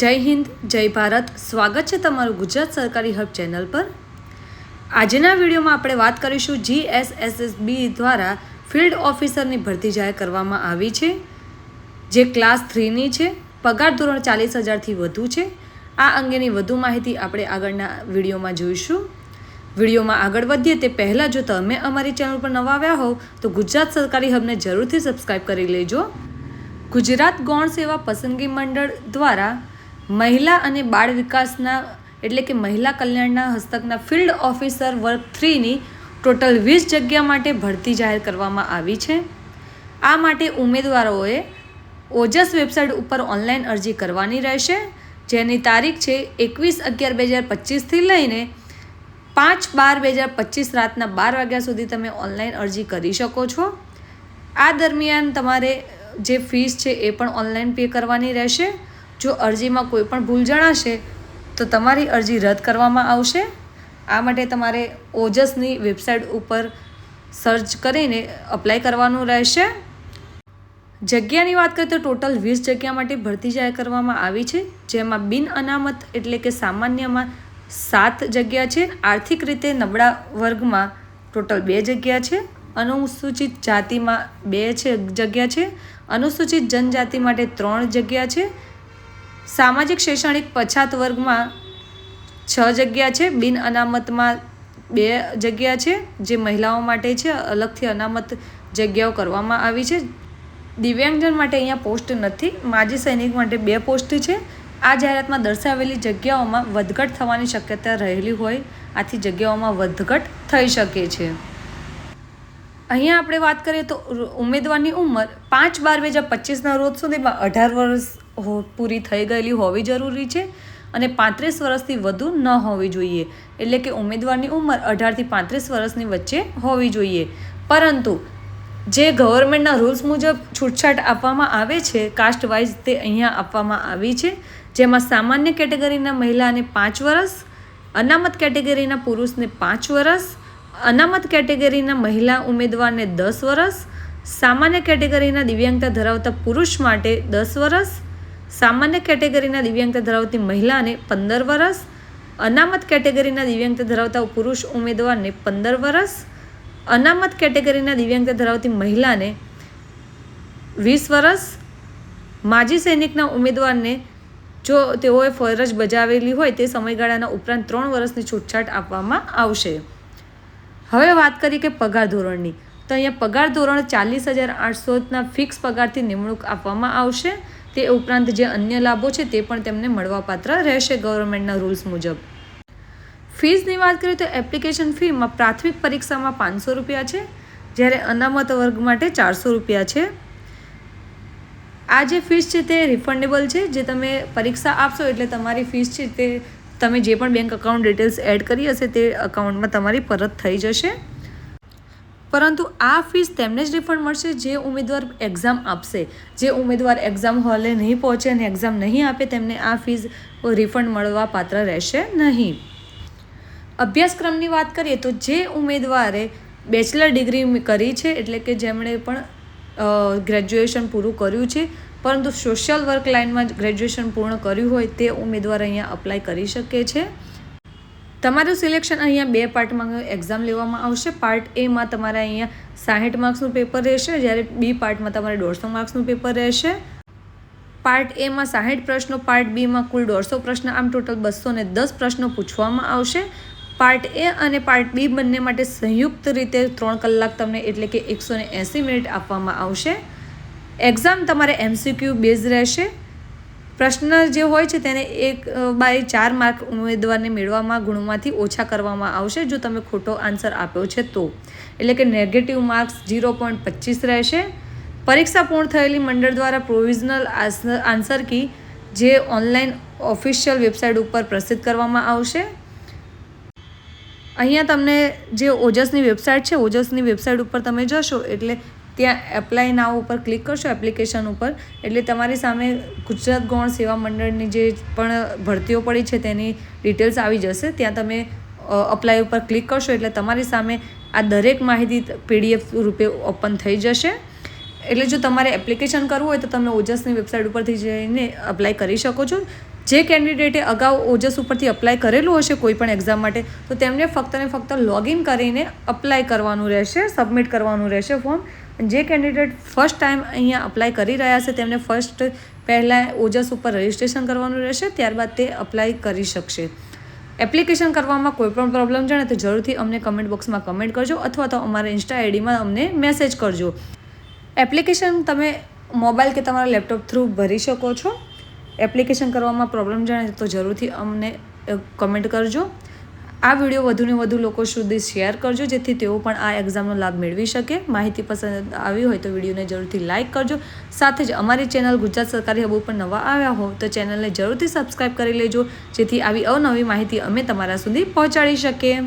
જય હિન્દ, જય ભારત. સ્વાગત છે તમારું ગુજરાત સરકારી હબ ચેનલ પર. આજના વિડીયોમાં આપણે વાત કરીશું GSSSB દ્વારા ફિલ્ડ ઓફિસરની ભરતી જાહેર કરવામાં આવી છે, જે ક્લાસ 3ની છે. પગાર ધોરણ 40,000થી વધુ છે. આ અંગેની વધુ માહિતી આપણે આગળના વિડીયોમાં જોઈશું. વિડીયોમાં આગળ વધીએ તે પહેલાં જો તમે અમારી ચેનલ પર નવા આવ્યા હોવ તો ગુજરાત સરકારી હબને જરૂરથી સબસ્ક્રાઈબ કરી લેજો. ગુજરાત ગૌણ સેવા પસંદગી મંડળ દ્વારા મહિલા અને બાળ વિકાસના એટલે કે મહિલા કલ્યાણના હસ્તકના ફિલ્ડ ઓફિસર વર્ગ 3ની ટોટલ 20 જગ્યા માટે ભરતી જાહેર કરવામાં આવી છે. આ માટે ઉમેદવારોએ ઓજસ વેબસાઇટ ઉપર ઓનલાઈન અરજી કરવાની રહેશે, જેની તારીખ છે 21/11/2025થી લઈને 5/12/2025 રાતના 12 વાગ્યા સુધી તમે ઓનલાઈન અરજી કરી શકો છો. આ દરમિયાન તમારે જે ફીસ છે એ પણ ઓનલાઈન પે કરવાની રહેશે. જો અરજીમાં કોઈ પણ ભૂલ જણાશે તો તમારી અરજી રદ કરવામાં આવશે. આ માટે તમારે ઓજસની વેબસાઇટ ઉપર સર્ચ કરીને અપ્લાય કરવાનું રહેશે. જગ્યાની વાત કરીએ તો ટોટલ 20 જગ્યા માટે ભરતી જાહેર કરવામાં આવી છે, જેમાં બિન અનામત એટલે કે સામાન્યમાં 7 જગ્યા છે, આર્થિક રીતે નબળા વર્ગમાં ટોટલ 2 જગ્યા છે, અનુસૂચિત જાતિમાં 2 જગ્યા છે, અનુસૂચિત જનજાતિ માટે 3 જગ્યા છે, સામાજિક શૈક્ષણિક પછાત વર્ગમાં 6 જગ્યા છે, બિન અનામતમાં 2 જગ્યા છે, જે મહિલાઓ માટે છે. અલગથી અનામત જગ્યાઓ કરવામાં આવી છે. દિવ્યાંગજન માટે અહીંયા પોસ્ટ નથી. માજી સૈનિક માટે 2 પોસ્ટ છે. આ જાહેરાતમાં દર્શાવેલી જગ્યાઓમાં વધઘટ થવાની શક્યતા રહેલી હોય, આથી જગ્યાઓમાં વધઘટ થઈ શકે છે. અહીંયા આપણે વાત કરીએ તો ઉમેદવારની ઉંમર 5/12/2025ના રોજ સુધીમાં 18 વર્ષ પૂરી થઈ ગયેલી હોવી જરૂરી છે અને 35 વર્ષથી વધુ ન હોવી જોઈએ. એટલે કે ઉમેદવારની ઉંમર 18થી 35 વર્ષની વચ્ચે હોવી જોઈએ. પરંતુ જે ગવર્મેન્ટના રૂલ્સ મુજબ છૂટછાટ આપવામાં આવે છે કાસ્ટ વાઇઝ, તે અહીંયા આપવામાં આવી છે, જેમાં સામાન્ય કેટેગરીના મહિલાને 5 વર્ષ, અનામત કેટેગરીના પુરુષને 5 વર્ષ, અનામત કેટેગરીના મહિલા ઉમેદવારને 10 વર્ષ, સામાન્ય કેટેગરીના દિવ્યાંગતા ધરાવતા પુરુષ માટે 10 વર્ષ, સામાન્ય કેટેગરીના દિવ્યાંગતા ધરાવતી મહિલાને 15 વર્ષ, અનામત કેટેગરીના દિવ્યાંગતા ધરાવતા પુરુષ ઉમેદવારને 15 વર્ષ, અનામત કેટેગરીના દિવ્યાંગતા ધરાવતી મહિલાને 20 વર્ષ, માજી સૈનિકના ઉમેદવારને જો તેઓએ ફરજ બજાવેલી હોય તે સમયગાળાના ઉપરાંત 3 વર્ષની છૂટછાટ આપવામાં આવશે. હવે વાત કરીએ કે પગાર ધોરણની, તો અહીંયા પગાર ધોરણ 40,800ના ફિક્સ પગારથી નિમણૂક આપવામાં આવશે. તે ઉપરાંત જે અન્ય લાભો છે તે પણ તેમને મળવાપાત્ર રહેશે ગવર્મેન્ટના રૂલ્સ મુજબ. ફીસની વાત કરીએ તો એપ્લિકેશન ફીમાં પ્રાથમિક પરીક્ષામાં 500 રૂપિયા છે, જ્યારે અનામત વર્ગ માટે 400 રૂપિયા છે. આ જે ફીસ છે તે રિફંડેબલ છે. જે તમે પરીક્ષા આપશો એટલે તમારી ફીસ છે તે તમે જે પણ બેંક અકાઉન્ટ ડિટેલ્સ એડ કરી હશે તે અકાઉન્ટમાં તમારી પરત થઈ જશે. પરંતુ આ ફીસ તેમને જ રિફંડ મળશે જે ઉમેદવાર એક્ઝામ આપશે. જે ઉમેદવાર એક્ઝામ હોલે નહીં પહોંચે અને એક્ઝામ નહીં આપે તેમને આ ફીસ રિફંડ મળવા પાત્ર રહેશે નહીં. અભ્યાસક્રમની વાત કરીએ તો જે ઉમેદવારે બેચલર ડિગ્રી કરી છે એટલે કે જેમણે પણ ગ્રેજ્યુએશન પૂરું કર્યું છે પરંતુ સોશિયલ વર્ક લાઇનમાં ગ્રેજ્યુએશન પૂર્ણ કર્યું હોય તે ઉમેદવાર અહીંયા અપ્લાય કરી શકે છે. તમારું સિલેક્શન અહીંયા 2 પાર્ટમાં એક્ઝામ લેવામાં આવશે. પાર્ટ એમાં તમારે અહીંયા 60 માર્ક્સનું પેપર રહેશે, જ્યારે બી પાર્ટમાં તમારે 150 માર્ક્સનું પેપર રહેશે. પાર્ટ એમાં 60 પ્રશ્નો, પાર્ટ બીમાં કુલ 150 પ્રશ્ન, આમ ટોટલ 210 પ્રશ્નો પૂછવામાં આવશે. પાર્ટ એ અને પાર્ટ બી બંને માટે સંયુક્ત રીતે 3 કલાક તમને એટલે કે 180 મિનિટ આપવામાં આવશે. એક્ઝામ તમારે MCQ બેઝ રહેશે. પ્રશ્ન જે હોય છે તેને 1/4 માર્ક ઉમેદવારને મેળવવામાં ગુણમાંથી ઓછા કરવામાં આવશે જો તમે ખોટો આન્સર આપ્યો છે તો, એટલે કે નેગેટિવ માર્ક્સ 0.25 રહેશે. પરીક્ષા પૂર્ણ થયેલી મંડળ દ્વારા પ્રોવિઝનલ આન્સર કી જે ઓનલાઈન ઓફિશિયલ વેબસાઇટ ઉપર પ્રસિદ્ધ કરવામાં આવશે. અહીંયા તમને જે ઓજસની વેબસાઇટ છે, ઓજસની વેબસાઇટ ઉપર તમે જશો એટલે ત્યાં એપ્લાય નાવ ઉપર ક્લિક કરશો એપ્લિકેશન ઉપર, એટલે તમારી સામે ગુજરાત ગૌણ સેવા મંડળની જે પણ ભરતીઓ પડી છે તેની ડિટેલ્સ આવી જશે. ત્યાં તમે અપ્લાય ઉપર ક્લિક કરશો એટલે તમારી સામે આ દરેક માહિતી PDF રૂપે ઓપન થઈ જશે. એટલે જો તમારે એપ્લિકેશન કરવું હોય તો તમે ઓજસની વેબસાઇટ ઉપરથી જઈને અપ્લાય કરી શકો છો. જે કેન્ડિડેટે અગાઉ ઓજસ ઉપરથી અપ્લાય કરેલું હશે કોઈ પણ એક્ઝામ માટે તો તેમને ફક્ત ને ફક્ત લોગિન કરીને અપ્લાય કરવાનું રહેશે, સબમિટ કરવાનું રહેશે ફોર્મ. જે કેન્ડિડેટ ફર્સ્ટ ટાઈમ અહીંયા અપ્લાય કરી રહ્યા છે તેમને પહેલાં ઓજસ ઉપર રજિસ્ટ્રેશન કરવાનું રહેશે, ત્યારબાદ તે અપ્લાય કરી શકશે. એપ્લિકેશન કરવામાં કોઈ પણ પ્રોબ્લેમ જણાય તો જરૂરથી અમને કમેન્ટ બોક્સમાં કમેન્ટ કરજો અથવા તો અમારા ઇન્સ્ટા આઈડીમાં અમને મેસેજ કરજો. એપ્લિકેશન તમે મોબાઈલ કે તમારા લેપટોપ થ્રુ ભરી શકો છો. એપ્લિકેશન કરવામાં પ્રોબ્લેમ જણાય તો જરૂરથી અમને કમેન્ટ કરજો. આ વિડીયો વધુને વધુ લોકો સુધી શેર કરજો જેથી તેઓ પણ આ એક્ઝામનો લાભ મેળવી શકે. માહિતી પસંદ આવી હોય તો વિડીયોને જરૂરથી લાઇક કરજો. સાથે જ અમારી ચેનલ ગુજરાત સરકારી હબ ઉપર નવા આવ્યા હો તો ચેનલને જરૂરથી સબસ્ક્રાઈબ કરી લેજો જેથી આવી અવનવી માહિતી અમે તમારા સુધી પહોંચાડી શકીએ.